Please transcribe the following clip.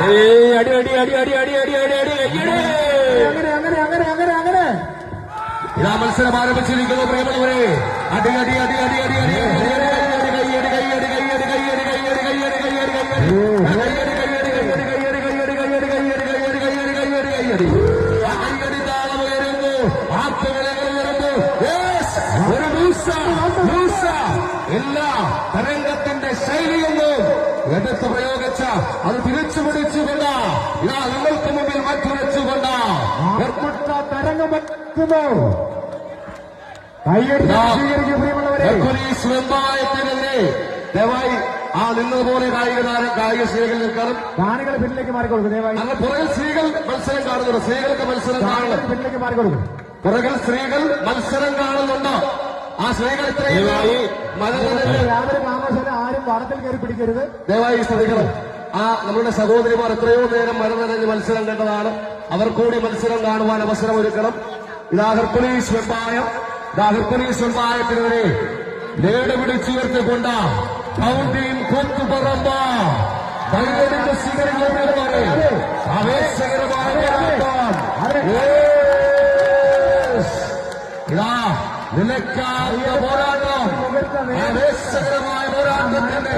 അടി അടി അടി അടി അടി അടി അടി അടി അങ്ങനെ അങ്ങനെ അങ്ങനെ അങ്ങനെ അങ്ങനെ ഇതാ മത്സരം ആരംഭിച്ചിരിക്കുന്നു പ്രിയമുള്ളവരെ. അടി അടി അടി അടി അടി അടി എല്ലാ തരംഗത്തിന്റെ ശൈലിയൊന്നും എടുത്ത് പ്രയോഗിച്ച അത് തിരിച്ചു പിടിച്ചുകൊണ്ട് ഇതാ നിങ്ങൾക്ക് മുമ്പിൽ മാറ്റിവെച്ചുകൊണ്ട് തരംഗമെത്തുന്നു. വെമ്പായത്തിനെതിരെ ദയവായി ആ നിന്നതുപോലെ കായിക സ്ത്രീകൾ നിൽക്കണം. കാണികൾ പിന്നിലേക്ക് മാറിക്കൊടുക്കും. ദയവായി ഞങ്ങൾ പുറകിൽ സ്ത്രീകൾ മത്സരം കാണുന്നുണ്ട്. സ്ത്രീകൾക്ക് മത്സരം കാണണം. പിന്നിലേക്ക് മാറിക്കൊടുക്കും. പുറകിൽ സ്ത്രീകൾ മത്സരം കാണുന്നുണ്ട്. ആ സ്ത്രീകൾ ഇത്രയും യാതൊരു കാരണവശാലും ആരും വടത്തിൽ കയറി പിടിക്കരുത്. ദയവായി ശ്രദ്ധിക്കണം. ആ നമ്മളുടെ സഹോദരിമാർ എത്രയോ നേരം മരനിറഞ്ഞ് മത്സരം കണ്ടതാണ്. അവർ കൂടി മത്സരം കാണുവാൻ അവസരം ഒരുക്കണം. ഇതാ ഹെർക്കുലീസ് വെമ്പായം. ഇതാ ഹെർക്കുലീസ് വെമ്പായത്തിനെതിരെ നേട് പിടിച്ചുയർത്തിക്കൊണ്ട് കൗണ്ടിയും കൊത്തുപറമ്പ കൈകൊടുത്ത് സ്വീകരിക്കുന്നവരെ ആവേശകരമായ ഇതാ നിലയ്ക്കാത്ത പോരാട്ടം, ആവേശകരമായ പോരാട്ടത്തിന്റെ